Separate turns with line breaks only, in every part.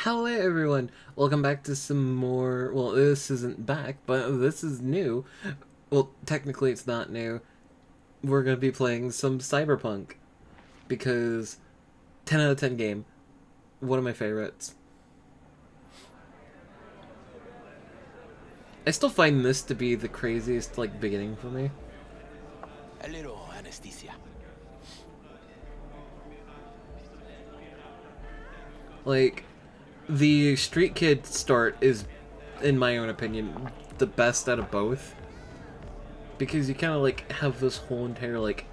Hello everyone, welcome back to some more, well this isn't back, but this is new. Well, technically it's not new. We're gonna be playing some Cyberpunk, because 10 out of 10 game, one of my favorites. I still find this to be the craziest, like, beginning for me.
A little anesthesia.
Like, the Street Kid start is, in my own opinion, the best out of both. Because you kind of, like, have this whole entire, like,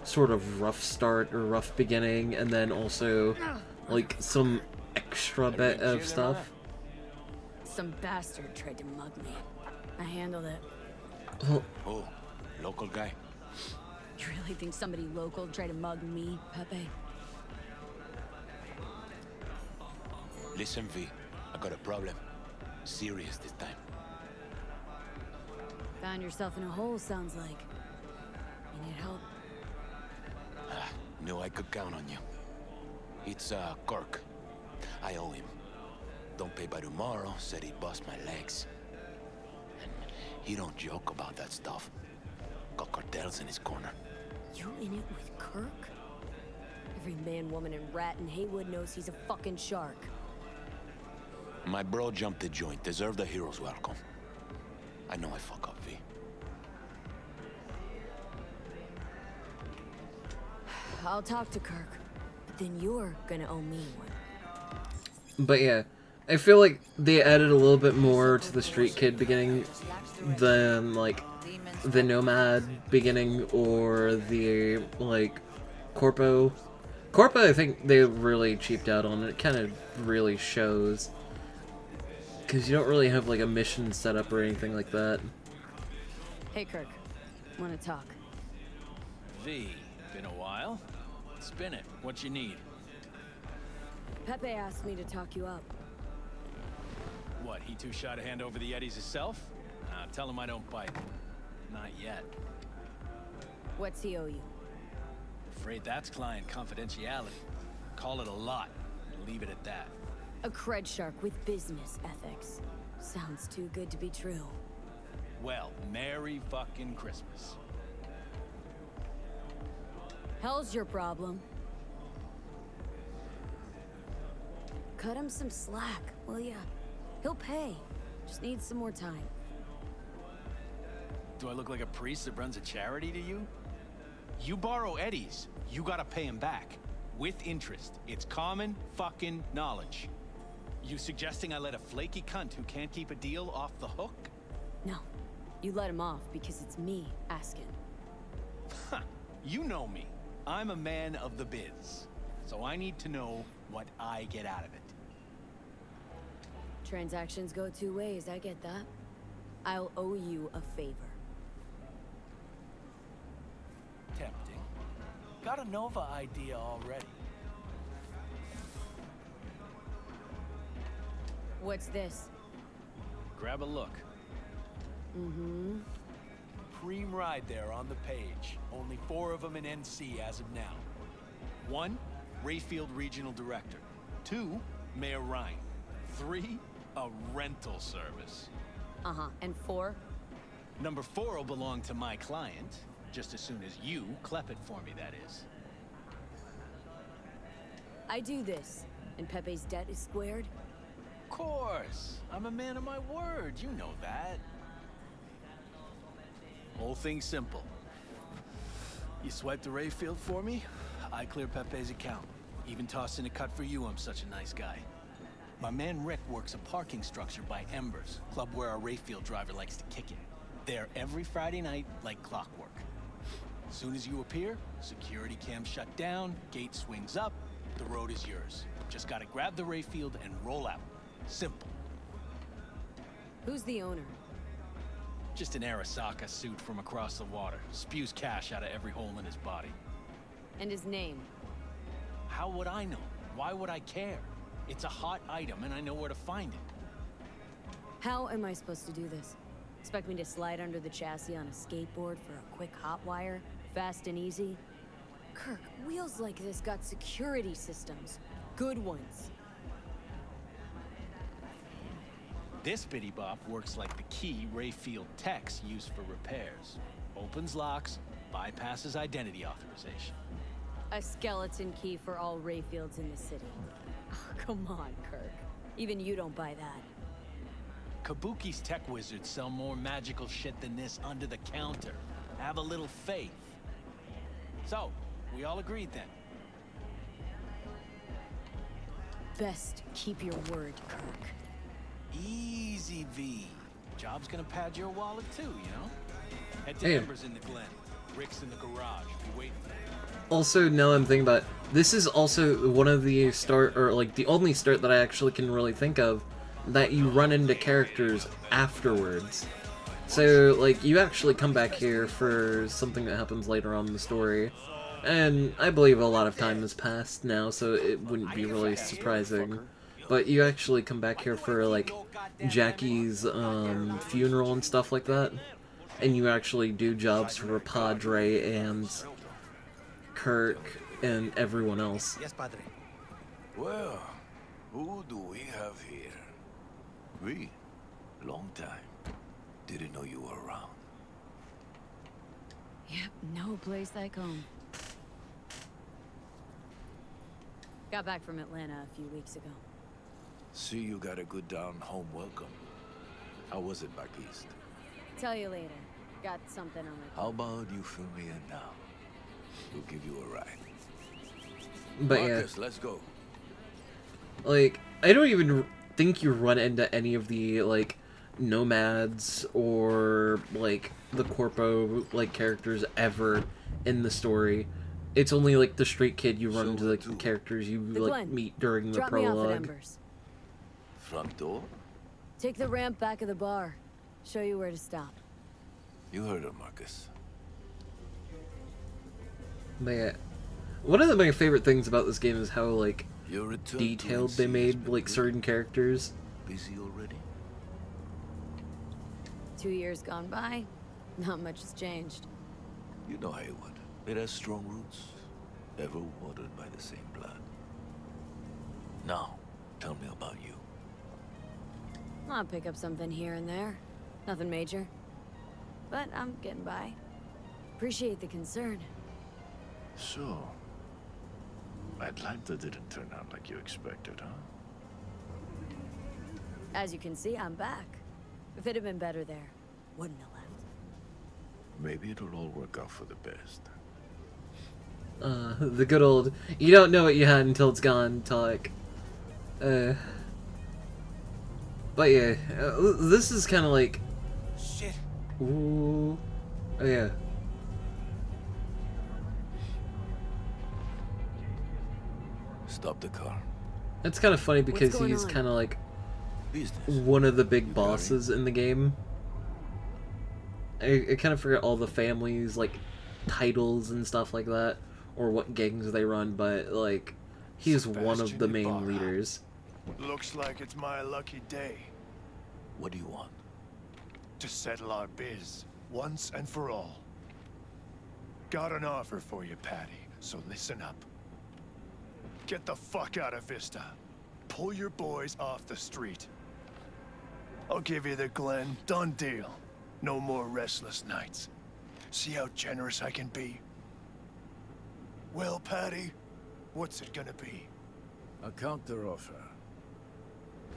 sort of rough start or rough beginning, and then also, like, some extra bit of stuff.
Some bastard tried to mug me. I handled it.
Well,
Oh, local guy.
You really think somebody local tried to mug me, Pepe?
Listen, V. I got a problem. Serious this time.
Found yourself in a hole, sounds like. You need help?
Knew I could count on you. It's, Kirk. I owe him. Don't pay by tomorrow, said he'd bust my legs. And he don't joke about that stuff. Got cartels in his corner.
You in it with Kirk? Every man, woman, and rat in Haywood knows he's a fucking shark.
My bro jumped the joint. Deserved a hero's welcome. I know I fuck up, V.
I'll talk to Kirk, but then you're gonna owe me one.
but yeah, I feel like they added a little bit more to the Street Kid beginning than, like, the Nomad beginning or the, like, Corpo. Corpo, I think they really cheaped out on it. It kind of really shows. Because you don't really have, like, a mission set up or anything like that.
Hey, Kirk. Wanna talk?
V, been a while? Spin it. What you need?
Pepe asked me to talk you up.
What, he too shy to hand over the Eddies himself? Tell him I don't bite. Not yet.
What's he owe you?
Afraid that's client confidentiality. Call it a lot. And leave it at that.
A cred shark with business ethics. Sounds too good to be true.
Well, Merry fucking Christmas.
Hell's your problem? Cut him some slack, will ya? He'll pay. Just needs some more time.
Do I look like a priest that runs a charity to you? You borrow Eddies, you gotta pay him back. With interest. It's common fucking knowledge. You suggesting I let a flaky cunt who can't keep a deal off the hook?
No, you let him off because it's me asking.
Ha! You know me. I'm a man of the biz. So I need to know what I get out of it.
Transactions go two ways, I get that. I'll owe you a favor.
Tempting. Got a Nova idea already.
What's this?
Grab a look.
Mm-hmm.
Preem ride there on the page. Only 4 of them in NC as of now.
1, Rayfield Regional Director. 2, Mayor Ryan. 3, a rental service.
Uh-huh. And 4?
Number 4 will belong to my client, just as soon as you clep it for me, that is.
I do this, and Pepe's debt is squared.
Of course. I'm a man of my word, you know that. Whole thing simple. You swipe the Rayfield for me, I clear Pepe's account. Even toss in a cut for you, I'm such a nice guy. My man Rick works a parking structure by Embers, club where our Rayfield driver likes to kick it. There every Friday night, like clockwork. Soon as you appear, security cam shut down, gate swings up, the road is yours. Just gotta grab the Rayfield and roll out. Simple.
Who's the owner?
Just an Arasaka suit from across the water. Spews cash out of every hole in his body.
And his name?
How would I know? Why would I care? It's a hot item and I know where to find it.
How am I supposed to do this? Expect me to slide under the chassis on a skateboard for a quick hot wire? Fast and easy? Kirk, wheels like this got security systems. Good ones.
This bitty bop works like the key Rayfield techs use for repairs. Opens locks, bypasses identity authorization.
A skeleton key for all Rayfields in the city. Oh, come on, Kirk. Even you don't buy that.
Kabuki's tech wizards sell more magical shit than this under the counter. Have a little faith. So, we all agreed then.
Best keep your word, Kirk.
Easy, V. Job's gonna pad your wallet too, you know? Head to
Hey.
Ember's in the Glen. Rick's in the garage. Be waiting for you.
Also, now I'm thinking about it, this is also one of the start, or like the only start that I actually can really think of that you run into characters afterwards. So, like, you actually come back here for something that happens later on in the story. And I believe a lot of time has passed now, so it wouldn't be really surprising. But you actually come back here for, like, Jackie's funeral and stuff like that. And you actually do jobs for Padre and Kirk and everyone else.
Yes, Padre.
Well, who do we have here? We? Long time. Didn't know you were around.
Yep, no place like home. Got back from Atlanta a few weeks ago.
See, you got a good down-home welcome. How was it back east?
Tell you later. Got something on my...
How about you fill me in now? We'll give you a ride.
But
Marcus, let's go.
like, I don't even think you run into any of the, like, nomads or, like, the Corpo, like, characters ever in the story. It's only, like, the street kid you run into the characters you,
The
like,
Glen.
meet during the
Drop me off at
prologue.
Embers.
Front door?
Take the ramp back of the bar. Show you where to stop.
You heard her, Marcus.
But yeah, one of my favorite things about this game is how, like,
Your return
detailed
to
they
NC has
made,
been
like,
good.
certain characters.
Busy already?
2 years gone by, not much has changed.
You know Haywood. It has strong roots, ever watered by the same blood. Now, tell me about you.
I'll pick up something here and there. Nothing major. But I'm getting by. Appreciate the concern.
So, Atlanta didn't turn out like you expected, huh?
As you can see, I'm back. If it had been better there, wouldn't have left.
Maybe it'll all work out for the best.
The good old, you don't know what you had until it's gone talk. But yeah, this is kind of like,
Shit.
ooh, oh yeah.
Stop the car.
It's kind of funny because
going
he's
on?
kind of like
Business.
one of the big
You got it.
bosses in the game. I kind of forget all the families, like, titles and stuff like that, or what gangs they run, but, like, he's one of the
Sebastian
main
Ibarra.
leaders.
Looks like it's my lucky day
What do you want?
to settle our biz once and for all. Got an offer for you, Patty, so listen up. Get the fuck out of Vista. Pull your boys off the street. I'll give you the Glen. Done deal. No more restless nights. See how generous I can be? Well, Patty, what's it gonna be?
A counter offer.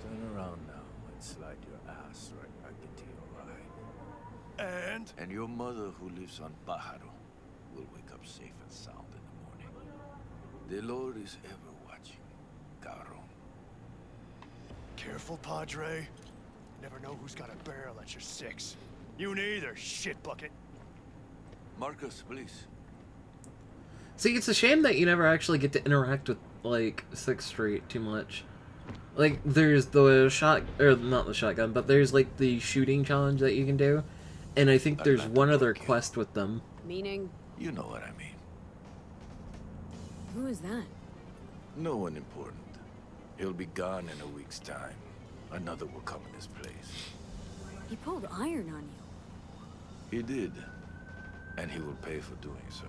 Turn around now and slide your ass right back into your ride.
And
And your mother, who lives on Pájaro, will wake up safe and sound in the morning. The Lord is ever watching, cabrón.
careful, Padre. Never know who's got a barrel at your six. You neither, shit bucket.
Marcus, please.
See, it's a shame that you never actually get to interact with, like, 6th Street too much. Like, there's the or not the shotgun, but there's, like, the shooting challenge that you can do. And I think there's one other quest with them.
Meaning,
You know what I mean.
who is that?
No one important. He'll be gone in a week's time. Another will come in his place.
He pulled iron on you.
He did. And he will pay for doing so.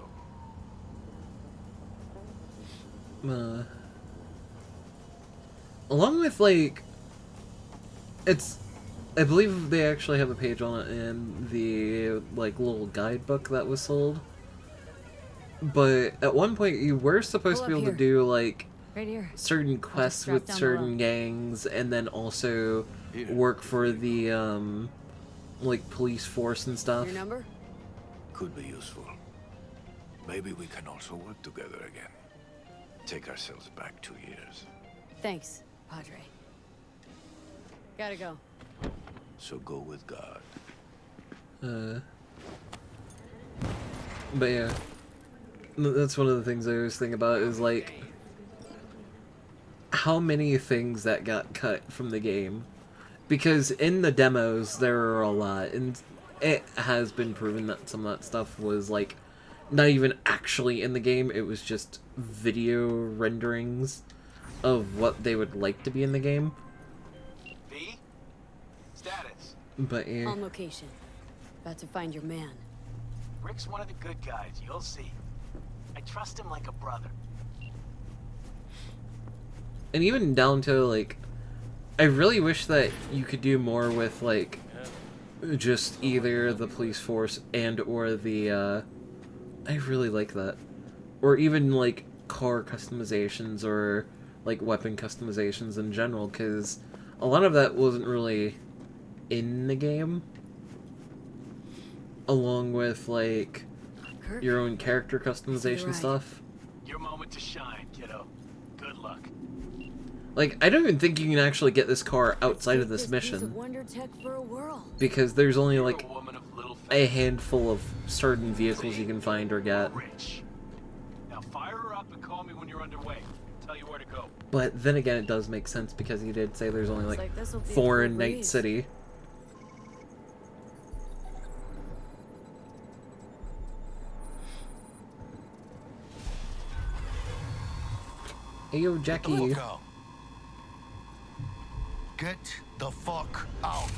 Along with, like, it's I believe they actually have a page on it in the like little guidebook that was sold. But at one point, you were supposed to be
Pull
able
up
to
here.
do like
Right here.
certain quests
strap
with
down
certain
below.
gangs, and then also
Here.
work for the like police force and stuff.
Your number?
Could be useful. Maybe we can also work together again. Take ourselves back 2 years.
Thanks, Padre. Gotta go.
So go with God.
But yeah, that's one of the things I always think about is like how many things that got cut from the game. Because in the demos there are a lot, and it has been proven that some of that stuff was like not even actually in the game, it was just video renderings of what they would like to be in the game.
V? Status.
But yeah.
On location. About to find your man.
Rick's one of the good guys, you'll see. I trust him like a brother.
And even down to like, I really wish that you could do more with like just either the police force and or the I really like that, or even like car customizations or like weapon customizations in general, because a lot of that wasn't really in the game, along with like
Kirk?
your own character customization
right.
stuff.
Your moment to shine, kiddo. Good luck.
Like, I don't even think you can actually get this car outside of this
Piece
mission,
of wonder tech for a whirl.
because there's only
You're
like
a woman of little
a
faith.
handful of certain vehicles you can find or get.
Rich. Now fire her up and call me when you're underway. Tell you where to go.
But then again, it does make sense because he did say there's only
Looks
like
like this'll be a
4
cool
in Night
breeze.
City. Hey yo, Jackie.
out. Get the fuck out.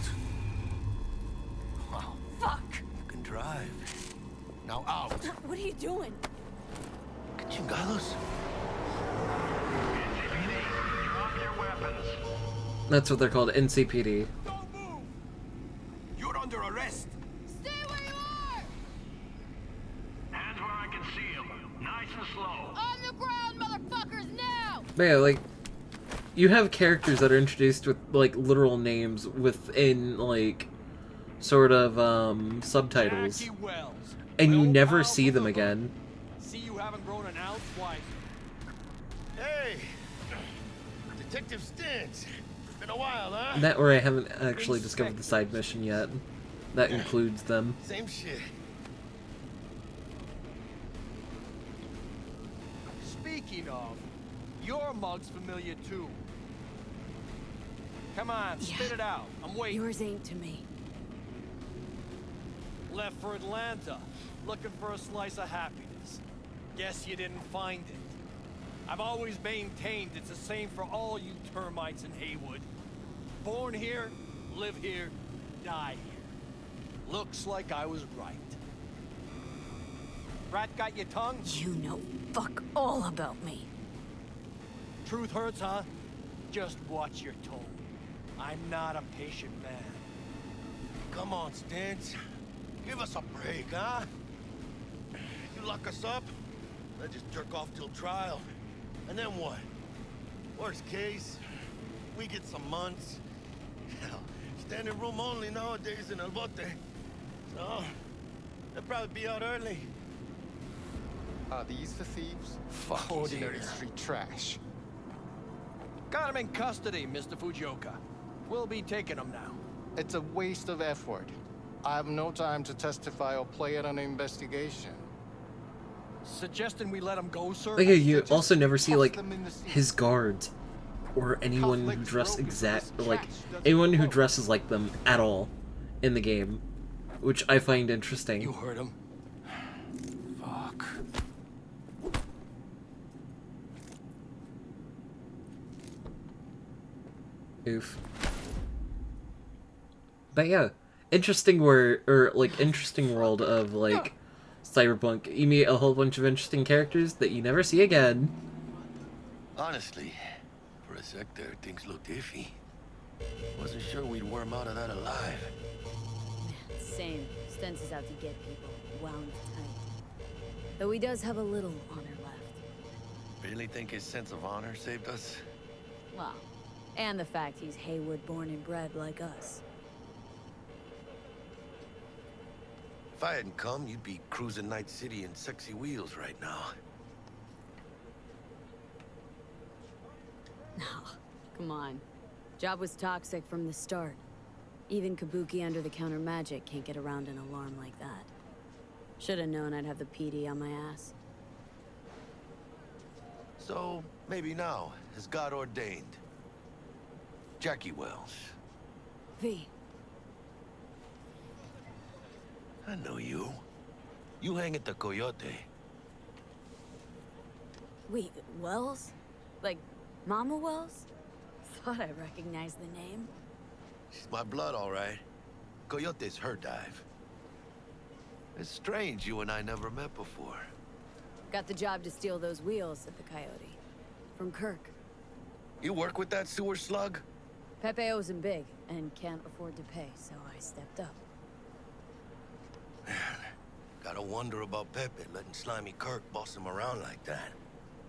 Wow,
Fuck!
you can drive. Now out.
What are you doing?
Que chingados?
That's what they're called, NCPD.
Don't move! You're under arrest.
Stay where you are!
Hands where I can see them. Nice and slow.
On the ground, motherfuckers, now!
But yeah, like, you have characters that are introduced with, like, literal names within, like, sort of, subtitles.
Jackie Wells.
And you
Well,
never
pal
see them
from the hood.
again.
See you haven't grown an ounce wiser.
Hey, Detective Stintz. Been a while, huh?
That or I haven't actually discovered the side mission yet. That includes them.
Same shit.
Speaking of, your mug's familiar too. Come on, spit
Yeah.
it out. I'm waiting.
Yours ain't to me.
Left for Atlanta, looking for a slice of happiness. Guess you didn't find it. I've always maintained it's the same for all you termites in Haywood. Born here, live here, die here. Looks like I was right. Rat got your tongue?
You know fuck all about me.
Truth hurts, huh? Just watch your tone. I'm not a patient man.
Come on, Stintz. Give us a break, huh? You lock us up, I just jerk off till trial. And then what? Worst case, we get some months. Hell, standing room only nowadays in El Bote. So, they'll probably be out early.
Are these the thieves?
Fuck
Ordinary
yeah.
street trash.
Got him in custody, Mr. Fujioka. We'll be taking him now.
It's a waste of effort. I have no time to testify or play it on an investigation.
Suggesting we let him go, sir?
Like, you also never see,
Toss
like,
them in the sea.
his guards. Or anyone who
Conflicts
dress
grow because
exact,
this
like,
trash doesn't
anyone who
grow.
dresses like them at all in the game. Which I find interesting.
You heard him.
Fuck.
Oof. But yeah, interesting interesting world of, like, Cyberpunk. You meet a whole bunch of interesting characters that you never see again.
Honestly, for a sec there, things looked iffy.
Wasn't sure we'd worm out of that alive.
Same. Stents is out to get people, wound tight. Though he does have a little honor left.
Really think his sense of honor saved us?
Well, and the fact he's Haywood born and bred like us.
If I hadn't come, you'd be cruising Night City in sexy wheels right now.
No, come on. Job was toxic from the start. Even Kabuki under-the-counter magic can't get around an alarm like that. Should've known I'd have the PD on my ass.
So, maybe now, as God ordained. Jackie Wells.
V.
I know you. You hang at the Coyote.
Wait, Wells? Like, Mama Wells? Thought I recognized the name.
She's my blood, all right. Coyote's her dive. It's strange you and I never met before.
Got the job to steal those wheels at the Coyote. From Kirk.
You work with that sewer slug?
Pepe owes him big, and can't afford to pay, so I stepped up.
Gotta wonder about Pepe letting slimy Kirk boss him around like that.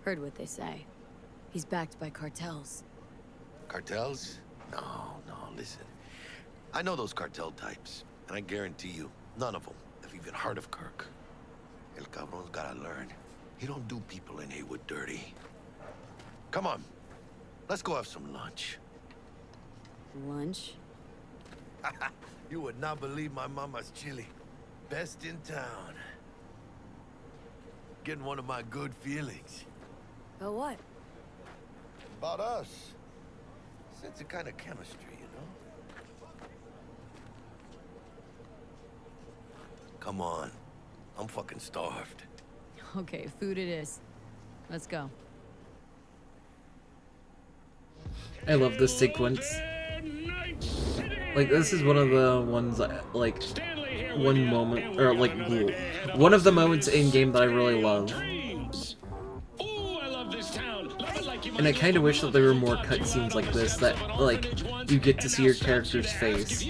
Heard what they say. He's backed by cartels.
Cartels? No, listen. I know those cartel types, and I guarantee you, none of them have even heard of Kirk. El Cabron's gotta learn. He don't do people in Haywood dirty. Come on, let's go have some lunch.
Lunch?
You would not believe my mama's chili. Best in town. Getting one of my good feelings.
About what?
About us. Sense a kind of chemistry, you know? Come on. I'm fucking starved.
Okay, food it is. Let's go.
I love this sequence. Like, this is one of the ones, like, one moment, or like, one of the moments in-game that I really love. And I kind of wish that there were more cutscenes like this, that, like, you get to see your character's face.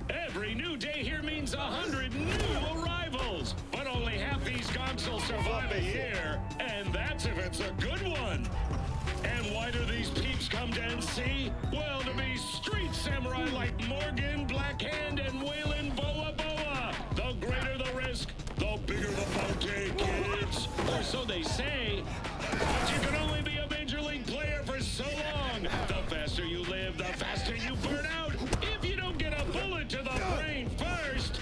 Every new day here means 100 new arrivals, but only half these gonks will survive a year, and that's if it's a good one. And why do these peeps come to NC? Well, to be street samurai like Morgan, Blackhand, and Waylon Boa Boa. The greater the risk, the bigger the bounty, kids. Or so they say. But you can only be a major league player for so long. The faster you live, the faster you burn out. If you don't get a bullet to the brain first.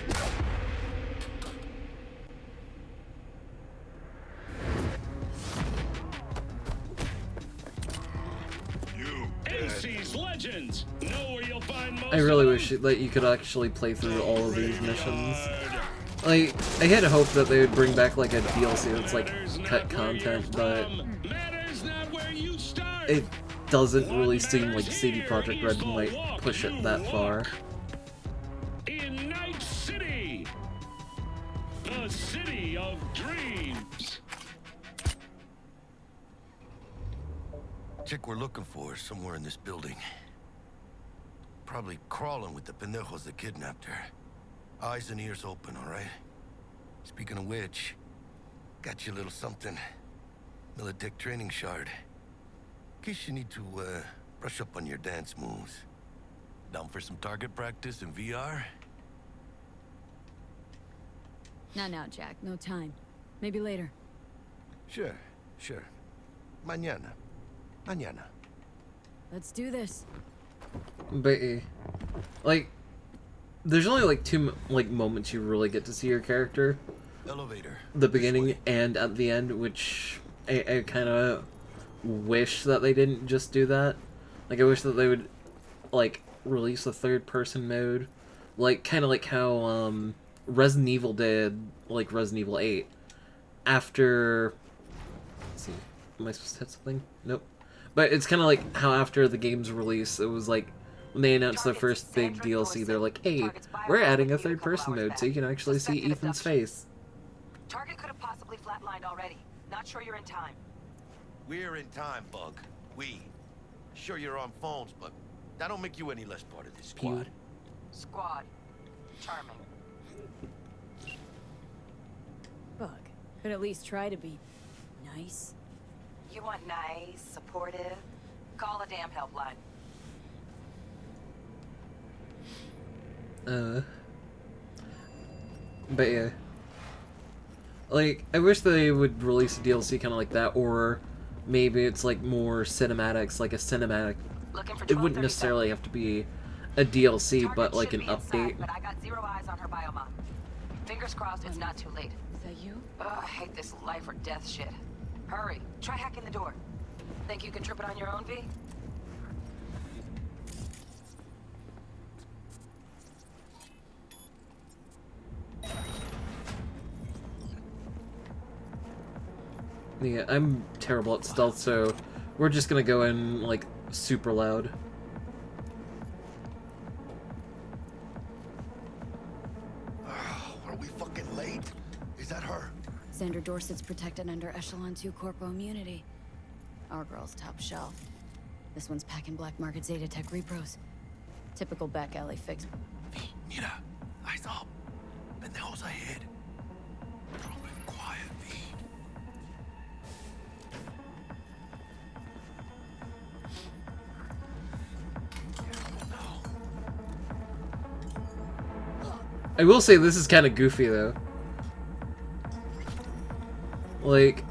NC's Legends. Know where you'll find most.
I really wish that you could actually play through all of these missions. Like, I had hoped that they would bring back, like, a DLC that's, like, cut content, but it doesn't really seem like CD Projekt Red might push it that far.
In Night City, the city of dreams.
Chick we're looking for is somewhere in this building. Probably crawling with the pendejos that kidnapped her. Eyes and ears open, all right? Speaking of which, got you a little something. Militech training shard. In case you need to, brush up on your dance moves. Down for some target practice in VR?
Not now, Jack. No time. Maybe later.
Sure. Mañana.
Let's do this.
But, like, there's only, like, two, like, moments you really get to see your character.
Elevator.
The beginning and at the end, which I kind of wish that they didn't just do that. Like, I wish that they would, like, release a third-person mode. Like, kind of like how, Resident Evil did, like, Resident Evil 8. After... Let's see. Am I supposed to hit something? Nope. But it's kind of like how after the game's release, it was like, when they announced their first big DLC, they're like, hey, we're adding a third-person mode so you can actually see Ethan's face.
Target could have possibly flatlined already. Not sure you're in time.
We're in time, Bug.
We. Sure you're on phones, but that don't make you any less part of this squad.
Squad. Charming.
Bug. Could at least try to be nice.
You want nice, supportive? Call a damn helpline.
But yeah. Like, I wish they would release a DLC kind of like that, or maybe it's like more cinematics, like a cinematic. It wouldn't necessarily have to be a DLC, but like an update.
But I got zero eyes on her biomon. Fingers crossed it's not too late.
Is that you?
Ugh, I hate this life or death shit. Hurry, try hacking the door. Think you can trip it on your own, V?
Yeah, I'm terrible at stealth, so we're just gonna go in, like, super loud.
Are we fucking late? Is that her?
Xander Dorsett's protected under Echelon 2 Corpo immunity. Our girl's top shelf. This one's packing black market Zeta Tech repros. Typical back alley fix.
Mira, eyes up. Pendejos ahead. Quiet, V.
I will say this is kind of goofy, though. Like,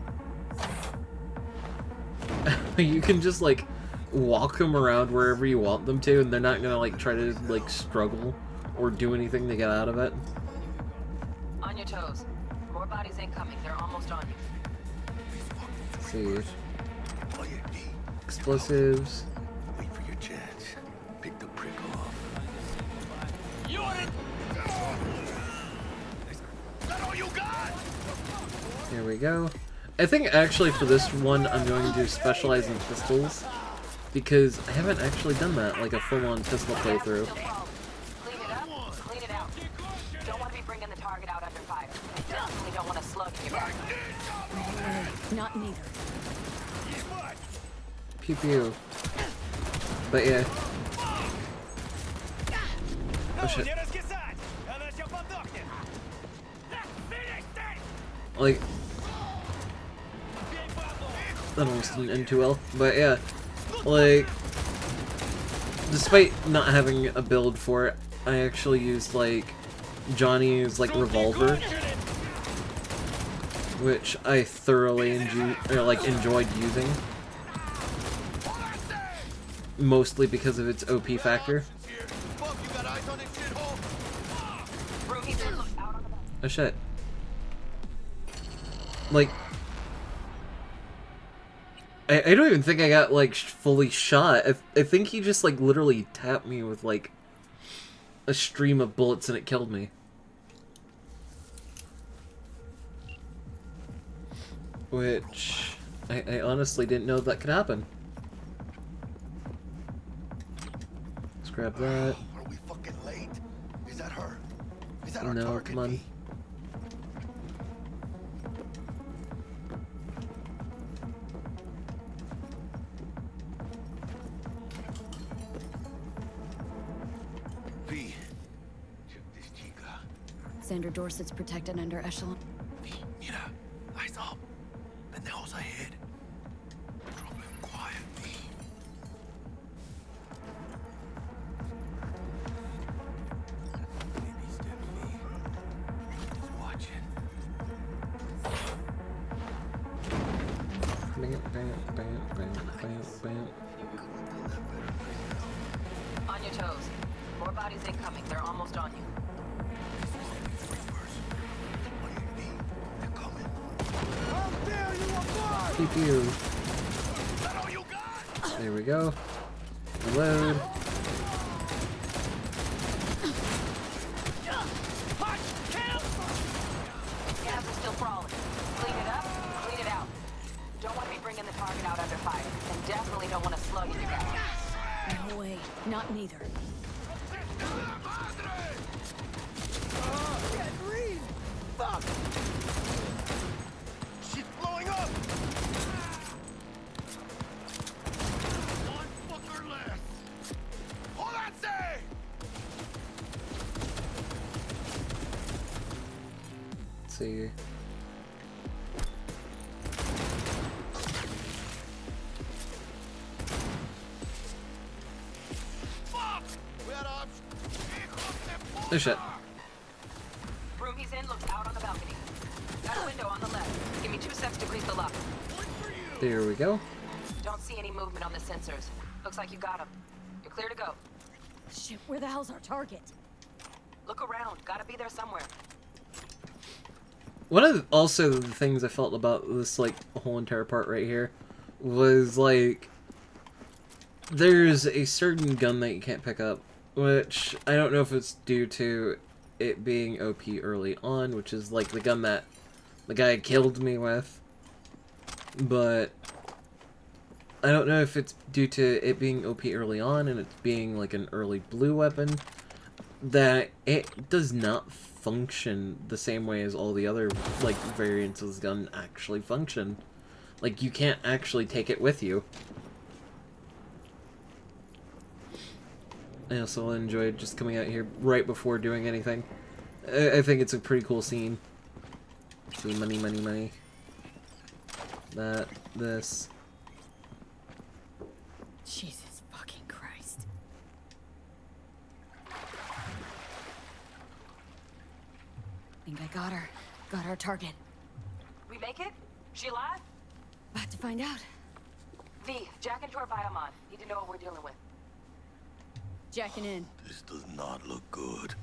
you can just, like, walk them around wherever you want them to, and they're not gonna, like, try to, like, struggle or do anything to get out of it.
On your toes. More bodies incoming. They're almost on you.
Let's see. Explosives.
Wait for your chance. Pick the prick off.
You want it?
Is that all you got?
Here we go. I think actually for this one I'm going to specialize in pistols, because I haven't actually done that, like a full-on pistol playthrough.
Clean it up, clean it out. Don't want to be bringing the target out under fire. Definitely don't want to slug in your back.
Not neither.
Pew pew. But yeah. Oh shit. Like, that almost didn't end too well. But yeah, like, despite not having a build for it, I actually used, like, Johnny's, like, revolver, which I thoroughly enjoyed using. Mostly because of its OP factor. Oh shit. Like, I don't even think I got, like, fully shot. I think he just, like, literally tapped me with, like, a stream of bullets and it killed me. Which, I honestly didn't know that could happen. Let's grab that.
Are we fucking late? Is that her? Is that our
No,
target?
come on.
V. Check this chica.
Xander Dorsett's protected under Echelon.
V, mira. Eyes up. Pendejos ahead. Drop him quiet, V. Baby steps, V. He's watching.
Bam, bam, bam, bam, bam, bam.
On your toes. More bodies incoming. They're almost on you.
Pew pew. There we go. Reload.
Gas is still crawling. Clean it up, clean it out. Don't want to be bringing the target out under fire. And definitely don't want to slug in your back.
No way. Not neither.
Fuck! She's blowing up!
Let's see. Oh shit.
Room he's in looks out on the balcony. Got a window on the left. Give me 2 seconds to grease the lock.
There we go.
Don't see any movement on the sensors. Looks like you got him. You're clear to go.
Shit, where the hell's our target?
Look around. Gotta be there somewhere.
One of also the things I felt about this like whole entire part right here was like there's a certain gun that you can't pick up, which I don't know if it's due to it being OP early on, which is like the gun that the guy killed me with, but I don't know if it's due to it being OP early on and it's being like an early blue weapon, that it does not function the same way as all the other like variants of this gun actually function. Like you can't actually take it with you. I also enjoyed just coming out here right before doing anything. I think it's a pretty cool scene. See, money, money, money. That, this.
Jesus fucking Christ. Think I got her. Got our target.
We make it? She alive?
About to find out.
V, jack into our biomon. Need to know what we're dealing with.
Jacking in.
This does not look good.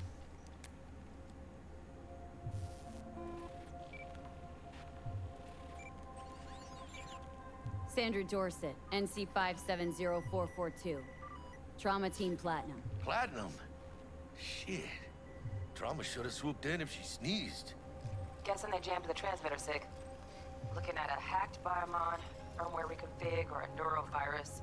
Sandra Dorset, NC 570442. Trauma Team Platinum.
Platinum? Shit. Trauma should have swooped in if she sneezed.
Guessing they jammed the transmitter, Sig. Looking at a hacked biomon, firmware reconfig, or a neurovirus.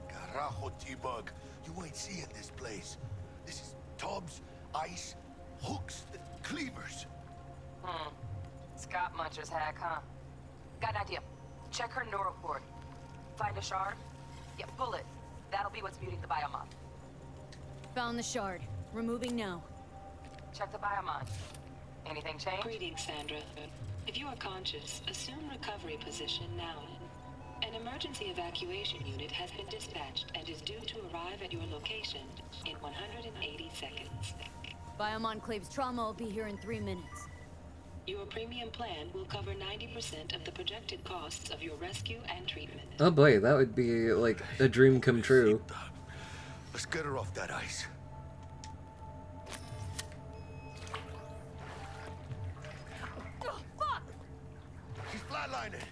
Carajo, T-Bug. You ain't seeing this place. This is tubs, ice, hooks, cleavers.
Scott Muncher's hack, huh? Got an idea. Check her neural cord. Find a shard? Yeah, pull it. That'll be what's muting the biomon.
Found the shard. Removing now.
Check the biomon. Anything change?
Greetings, Sandra. If you are conscious, assume recovery position now. An emergency evacuation unit has been dispatched and is due to arrive at your location in 180 seconds.
Biomon claims trauma will be here in 3 minutes.
Your premium plan will cover 90% of the projected costs of your rescue and treatment.
Oh boy, that would be like a dream come true.
Let's get her off that ice.
Oh, fuck!
She's flatlining.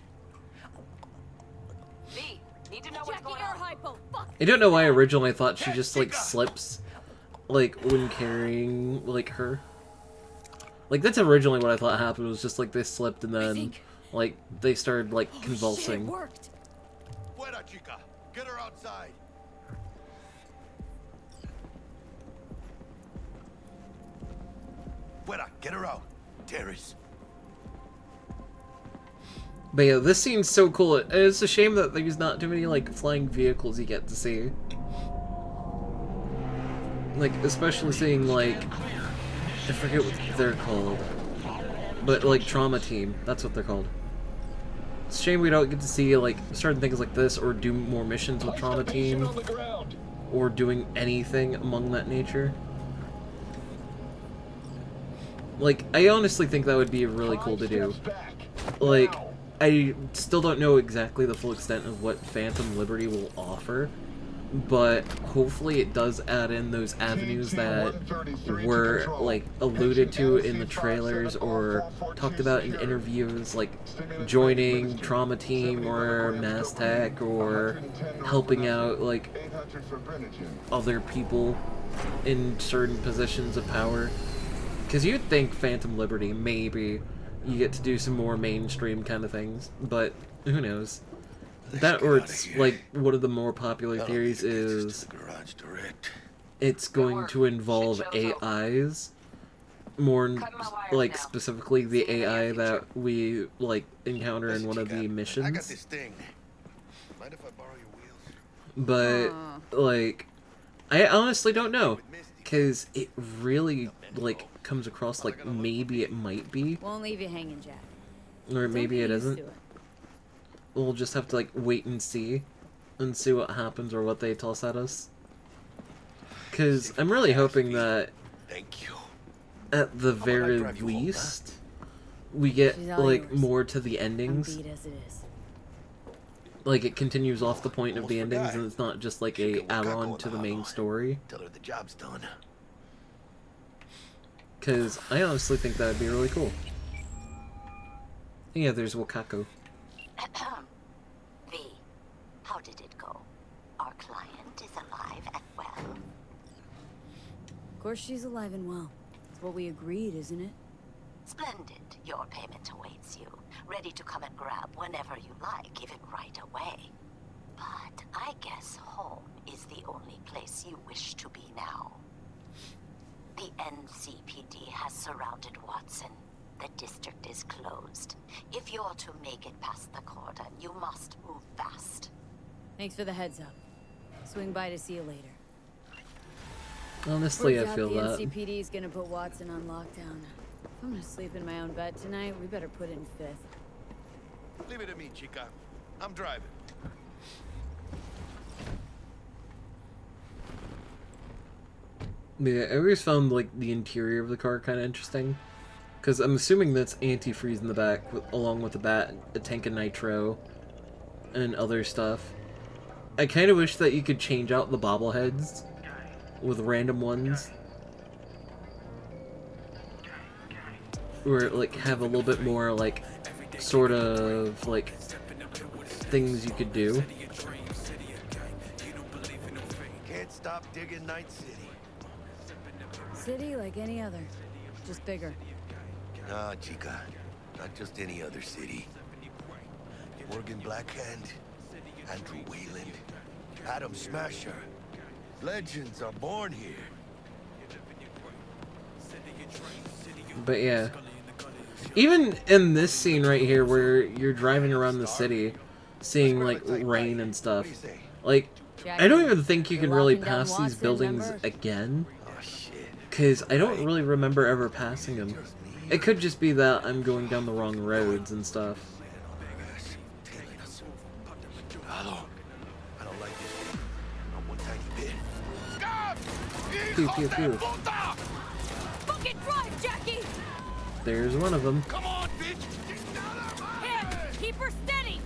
V, need to know what's going on.
Hypo. Fuck.
I don't know why originally I thought she just like slips like when carrying like her. Like that's originally what I thought happened, was just like they slipped and then like they started like convulsing.
Shit, it worked.
Fuera, chica. Get her outside. Fuera, get her out. Terrace.
But yeah, this scene's so cool. It's a shame that there's not too many like flying vehicles you get to see. Like especially seeing like, I forget what they're called, but like Trauma Team, that's what they're called. It's a shame we don't get to see like certain things like this, or do more missions with Trauma Team, or doing anything among that nature. Like, I honestly think that would be really cool to do. Like, I still don't know exactly the full extent of what Phantom Liberty will offer, but hopefully it does add in those avenues that were like alluded to in the trailers or talked about in interviews, like joining Trauma Team or Mass Tech, or helping out like other people in certain positions of power. Because you'd think Phantom Liberty, maybe you get to do some more mainstream kind of things, but who knows. That, or it's like one of the more popular theories is it's going to involve AIs, more like specifically the AI that we like encounter in one of the missions. But like, I honestly don't know, because it really like comes across like maybe it might be,
Won't leave you hanging, Jack.
or maybe it
Don't get used
isn't.
to it.
We'll just have to like wait and see what happens or what they toss at us. Because I'm really hoping that
Thank you.
at the very
drive you home,
least we get
She's all
like
yours.
more to the endings.
Unbeat as it is.
Like it continues off the point of the
Almost
endings
forgot.
and it's not just like
She
a
can walk
add-on
on
to
the
the main
hotline.
story.
Tell her the job's done.
Because I honestly think that would be really cool. Yeah, there's Wakako.
V, how did it go? Our client is alive and well.
Of course she's alive and well. It's what we agreed, isn't it?
Splendid. Your payment awaits you. Ready to come and grab whenever you like, even right away. But I guess home is the only place you wish to be now. The NCPD has surrounded Watson. The district is closed. If you're to make it past the cordon, you must move fast.
Thanks for the heads up. Swing by to see you later.
Honestly,
Word
I
out
feel
the
that.
NCPD is gonna put Watson on lockdown. If I'm gonna sleep in my own bed tonight, we better put in fifth.
Leave it to me, chica. I'm driving.
Yeah, I always found like the interior of the car kind of interesting. Because I'm assuming that's antifreeze in the back, along with the bat, a tank of nitro, and other stuff. I kind of wish that you could change out the bobbleheads with random ones. Or like have a little bit more like sort of like things you could do.
Can't stop digging Night City.
City like any other, just bigger.
Nah, chica. Not just any other city. Morgan Blackhand, Andrew Wayland, Adam Smasher. Legends are born here.
But yeah. Even in this scene right here where you're driving around the city, seeing like rain and stuff, like I don't even think you can really pass these buildings again. Because I don't really remember ever passing them. It could just be that I'm going down the wrong roads and stuff.
Hello. I don't like this. Not one tiny bit.
Pew pew pew.
Fucking drive, Jackie!
There's one of them.
Come on, bitch!
Here, keep her steady!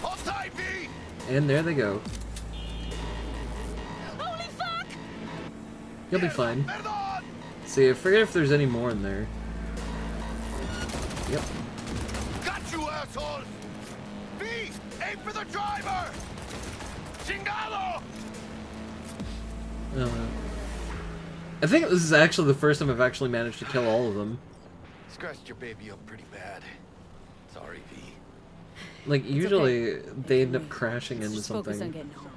Hold tight, V!
And there they go.
Holy fuck!
You'll be fine. See, I forget if there's any more in there. Yep.
Got you, assholes! V! Aim for the driver! Chingado!
I think this is actually the first time I've actually managed to kill all of them.
Scratched your baby up pretty bad. Sorry, V.
Like, usually they end up crashing into
Just focus on
something.
getting home.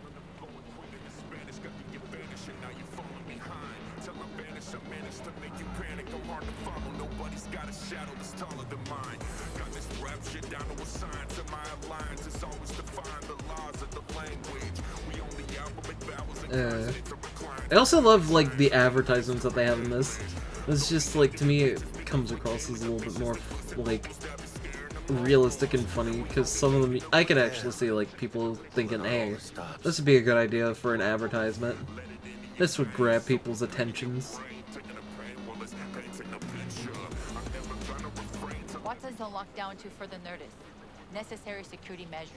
I also love like the advertisements that they have in this. It's just like, to me, it comes across as a little bit more like realistic and funny, because some of them I could actually see like people thinking, hey, this would be a good idea for an advertisement. This would grab people's attentions.
Watson's on lockdown to further notice. Necessary security measure.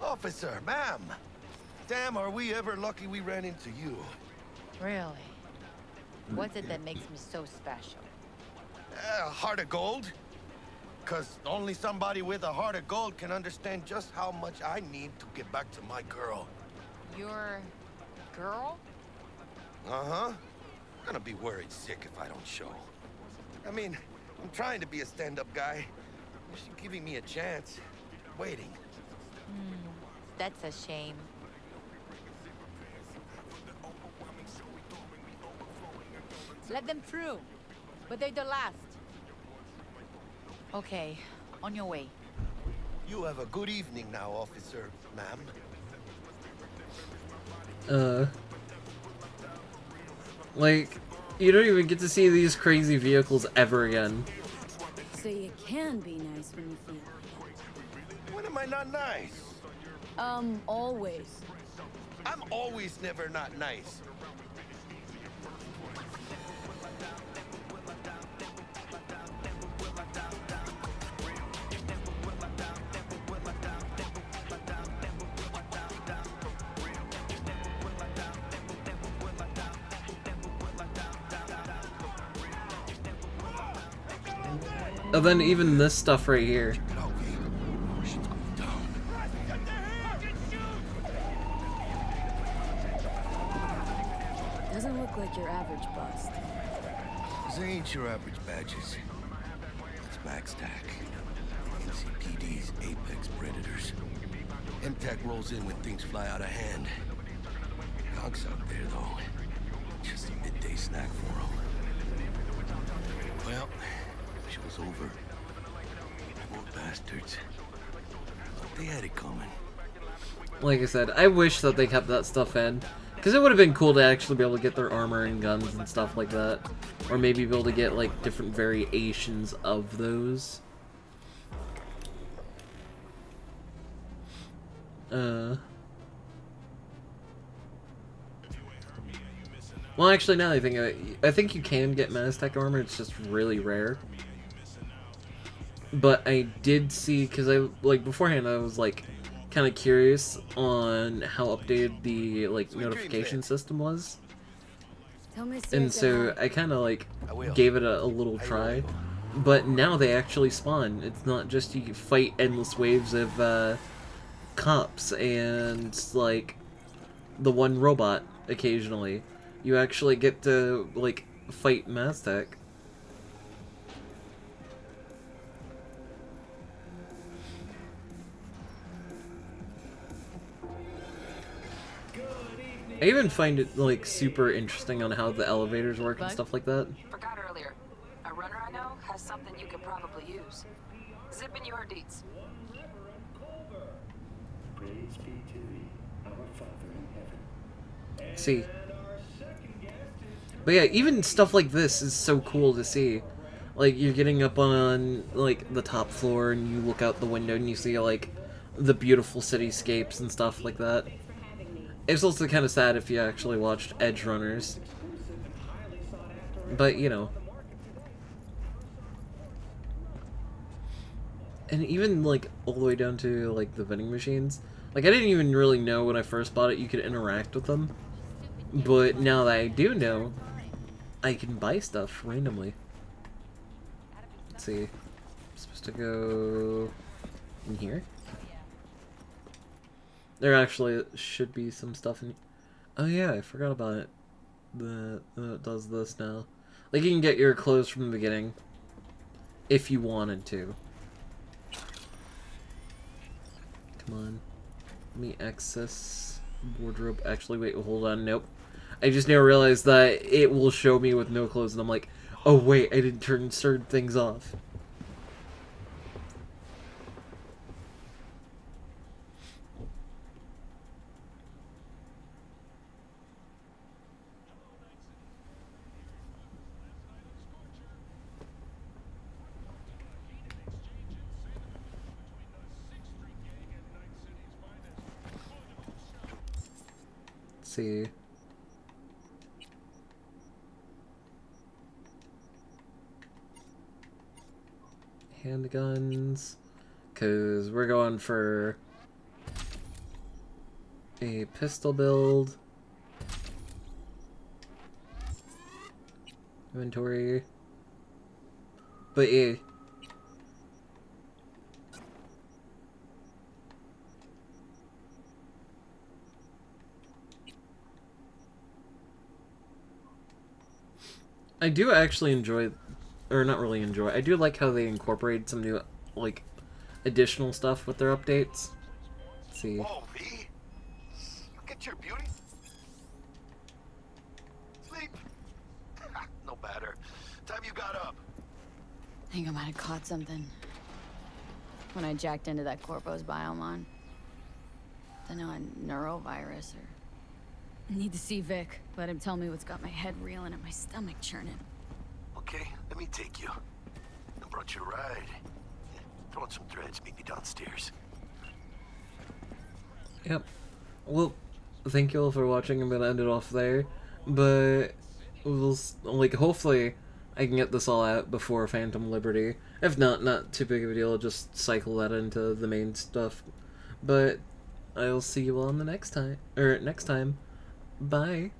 Officer, ma'am. Damn, are we ever lucky we ran into you.
Really? What's it that makes me so special?
Heart of gold? Cause only somebody with a heart of gold can understand just how much I need to get back to my girl.
Your girl?
Uh-huh. Gonna be worried sick if I don't show. I mean, I'm trying to be a stand-up guy. She's giving me a chance. Waiting.
That's a shame. Let them through. But they're the last. Okay, on your way.
You have a good evening now, officer, ma'am.
Like, you don't even get to see these crazy vehicles ever again.
So you can be nice when you feel like
When am I not nice?
it. Always.
I'm always never not nice.
And then even this stuff right here.
Doesn't look like your average bust.
These ain't your average badges. It's MaxTac. NCPD's apex predators. MTAC rolls in when things fly out of hand. Conk's out there, though. Just a midday snack for him. Well, show's over. Poor bastards. But they had it coming.
Like I said, I wish that they kept that stuff in. Because it would have been cool to actually be able to get their armor and guns and stuff like that. Or maybe be able to get, like, different variations of those. Well, actually, now that I think of it, I think you can get MaxTac armor, it's just really rare. But I did see, because beforehand I was, like, kind of curious on how updated the, like, notification system was. And so I kind of, like, gave it a little try. But now they actually spawn. It's not just you fight endless waves of, cops and, like, the one robot occasionally. You actually get to, like, fight MaxTac. I even find it, like, super interesting on how the elevators work and stuff like that.
Forgot earlier. A runner I know has something you could probably use. Zip in your deeds.
Praise be to thee, our Father in heaven.
See. But yeah, even stuff like this is so cool to see. Like, you're getting up on, like, the top floor and you look out the window and you see, like, the beautiful cityscapes and stuff like that. It's also kind of sad if you actually watched Edge Runners. But, you know. And even, like, all the way down to, like, the vending machines. Like, I didn't even really know when I first bought it you could interact with them. But now that I do know, I can buy stuff randomly. Let's see. I'm supposed to go in here? There actually should be some stuff in... Oh yeah, I forgot about it. It does this now. Like, you can get your clothes from the beginning. If you wanted to. Come on. Let me access wardrobe. Actually, wait, hold on. Nope. I just now realized that it will show me with no clothes, and I'm like, oh wait, I didn't turn certain things off. Let's see. Handguns, because we're going for a pistol build. Inventory. But yeah. I do actually enjoy, or not really enjoy, I do like how they incorporate some new, like, additional stuff with their updates. Let's see.
Whoa, V! Look at your beauty. Sleep. No matter. Time you got up.
I think I might have caught something. When I jacked into that Corpo's biome on. Don't know, a neurovirus or... Need to see Vic. Let him tell me what's got my head reeling and my stomach churning.
Okay, let me take you. I brought you a ride. Throw on some threads, meet me downstairs.
Yep. Well, thank you all for watching. I'm gonna end it off there, but we'll like hopefully I can get this all out before Phantom Liberty. If not, not too big of a deal. I'll just cycle that into the main stuff. But I'll see you all on the next time. Bye.